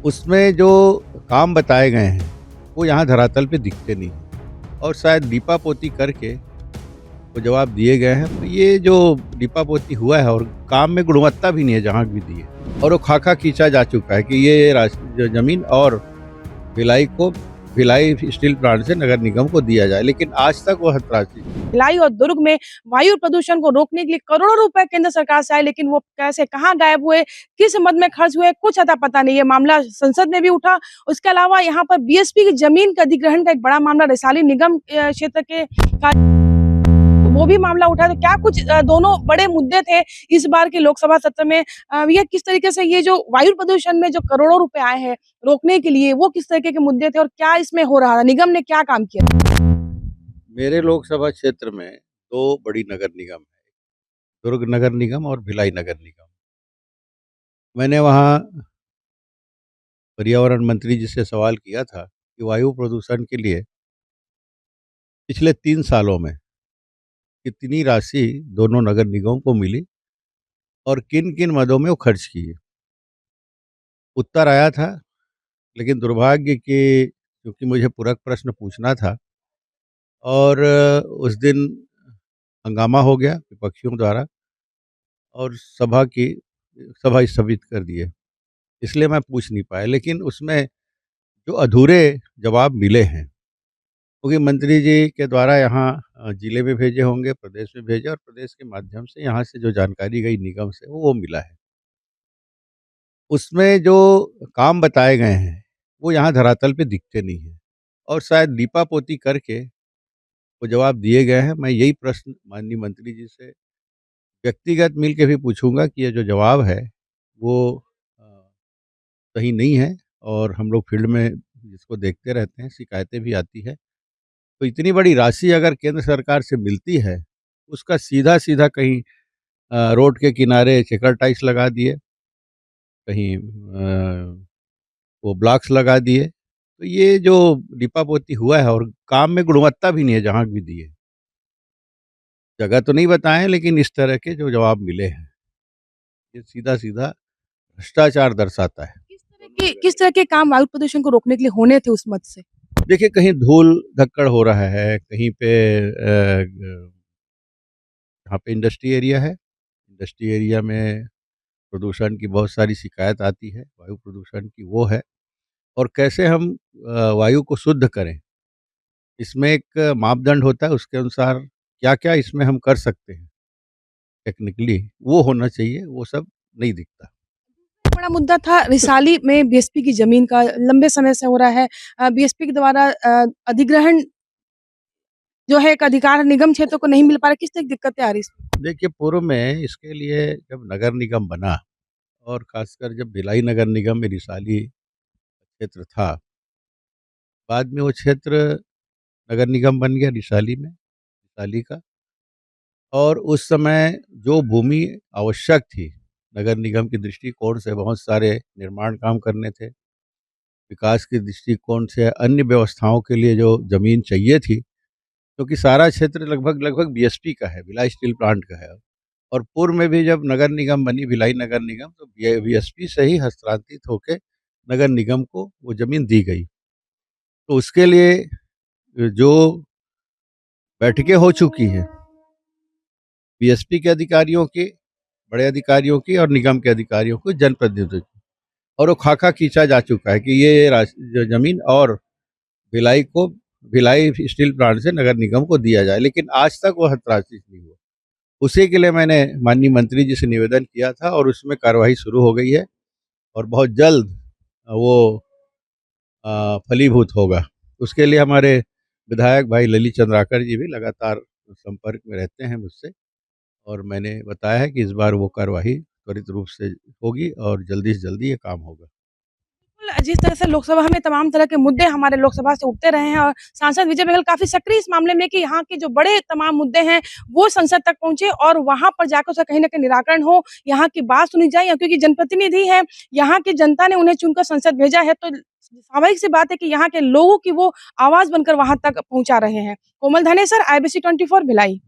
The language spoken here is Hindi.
उसमें जो काम बताए गए हैं, वो यहाँ धरातल पे दिखते नहीं हैं और शायद लीपापोती करके वो जवाब दिए गए हैं। तो ये जो लीपापोती हुआ है और काम में गुणवत्ता भी नहीं है जहाँ भी दी है और वो खाका खींचा जा चुका है कि ये जो ज़मीन और भिलाई स्टील प्लांट से नगर निगम को दिया जाए, लेकिन आज तक वो हतराशी है। भिलाई और दुर्ग में वायु प्रदूषण को रोकने के लिए करोड़ों रुपए केंद्र सरकार से आए, लेकिन वो कैसे कहाँ गायब हुए, किस मद में खर्च हुए, कुछ अता पता नहीं है। मामला संसद में भी उठा। उसके अलावा यहाँ पर बीएसपी की जमीन के अधिग्रहण का एक बड़ा मामला रिसाली निगम क्षेत्र के वो भी मामला उठा। तो क्या कुछ दोनों बड़े मुद्दे थे इस बार के लोकसभा सत्र में। यह किस तरीके से ये जो वायु प्रदूषण में जो करोड़ों रुपए आए हैं रोकने के लिए, वो किस तरीके के मुद्दे थे और क्या इसमें हो रहा था, निगम ने क्या काम किया? मेरे लोकसभा क्षेत्र में 2 बड़ी नगर निगम है, दुर्ग नगर निगम और भिलाई नगर निगम। मैंने वहाँ पर्यावरण मंत्री जी से सवाल किया था कि वायु प्रदूषण के लिए पिछले 3 सालों में कितनी राशि दोनों नगर निगमों को मिली और किन-किन मदों में वो खर्च किए। उत्तर आया था, लेकिन दुर्भाग्य कि क्योंकि मुझे पूरक प्रश्न पूछना था और उस दिन हंगामा हो गया विपक्षियों द्वारा और सभा स्थगित कर दिए। इसलिए मैं पूछ नहीं पाया, लेकिन उसमें जो अधूरे जवाब मिले हैं, क्योंकि मंत्री जी के द्वारा यहाँ जिले में भेजे होंगे, प्रदेश में भेजे और प्रदेश के माध्यम से यहाँ से जो जानकारी गई निगम से वो मिला है। उसमें जो काम बताए गए हैं, वो यहाँ धरातल पे दिखते नहीं हैं और शायद लीपापोती करके वो जवाब दिए गए हैं। मैं यही प्रश्न माननीय मंत्री जी से व्यक्तिगत मिल के भी पूछूँगा कि ये जो जवाब है वो अ, सही नहीं है और हम लोग फील्ड में जिसको देखते रहते हैं, शिकायतें भी आती है। तो इतनी बड़ी राशि अगर केंद्र सरकार से मिलती है, उसका सीधा-सीधा कहीं रोड के किनारे चेकर टाइल्स लगा दिए, कहीं वो ब्लॉक्स लगा दिए। तो ये जो लीपापोती हुआ है और काम में गुणवत्ता भी नहीं है जहाँ भी दी है। जगह तो नहीं बताएँ, लेकिन इस तरह के जो जवाब मिले हैं, ये सीधा-सीधा भ्रष्टाचार दर्शाता है। किस तरह के काम वायु प्रदूषण को रोकने के लिए होने थे उस मद से? देखिए, कहीं धूल-धक्कड़ हो रहा है, कहीं पे जहाँ पे इंडस्ट्री एरिया है, इंडस्ट्री एरिया में प्रदूषण की बहुत सारी शिकायत आती है, वायु प्रदूषण की वो है और कैसे हम वायु को शुद्ध करें, इसमें एक मापदंड होता है, उसके अनुसार क्या-क्या इसमें हम कर सकते हैं टेक्निकली, वो होना चाहिए, वो सब नहीं दिखता। बड़ा मुद्दा था रिसाली में बीएसपी की जमीन का, लंबे समय से हो रहा है। बीएसपी के द्वारा अधिग्रहण जो है एक अधिकार निगम क्षेत्र को नहीं मिल पा रहा। किस तरह की दिक्कतें आ रही हैं? देखिए, पूर्व में इसके लिए जब नगर निगम बना और ख़ासकर जब भिलाई नगर निगम में रिसाली क्षेत्र था, बाद में वो क्षेत्र नगर निगम बन गया रिसाली का और उस समय जो भूमि आवश्यक थी, नगर निगम के दृष्टिकोण से बहुत सारे निर्माण काम करने थे, विकास के दृष्टिकोण से अन्य व्यवस्थाओं के लिए जो ज़मीन चाहिए थी, क्योंकि सारा क्षेत्र लगभग बीएसपी का है, भिलाई स्टील प्लांट का है और पूर्व में भी जब नगर निगम बनी भिलाई नगर निगम तो बीएसपी से ही हस्तांतरित होके नगर निगम को वो ज़मीन दी गई। तो उसके लिए जो बैठकें हो चुकी हैं, बीएसपी के अधिकारियों की, बड़े अधिकारियों की और निगम के अधिकारियों को, जनप्रतिनिधियों की और वो खाका खींचा जा चुका है कि ये जो ज़मीन और भिलाई को भिलाई स्टील प्लांट से नगर निगम को दिया जाए, लेकिन आज तक वो हतराशी नहीं हुआ। उसी के लिए मैंने माननीय मंत्री जी से निवेदन किया था और उसमें कार्यवाही शुरू हो गई है और बहुत जल्द वो फलीभूत होगा। उसके लिए हमारे विधायक भाई ललित चंद्राकर जी भी लगातार संपर्क में रहते हैं मुझसे और मैंने बताया है कि इस बार वो कार्यवाही त्वरित रूप से होगी और जल्दी से जल्दी ये काम होगा। बिल्कुल, जिस तरह से लोकसभा में तमाम तरह के मुद्दे हमारे लोकसभा से उठते रहे हैं और सांसद विजय बघेल काफ़ी सक्रिय इस मामले में कि यहाँ के जो बड़े तमाम मुद्दे हैं, वो संसद तक पहुँचे और वहाँ पर जाकर उसका कहीं न कहीं निराकरण हो, यहाँ की बात सुनी जाए। या क्योंकि जनप्रतिनिधि हैं, यहाँ की जनता ने उन्हें चुनकर संसद भेजा है, तो स्वाभाविक सी बात है कि यहाँ के लोगों की वो आवाज़ बनकर वहाँ तक पहुँचा रहे हैं। कोमल धनेसर, IBC 24 भिलाई।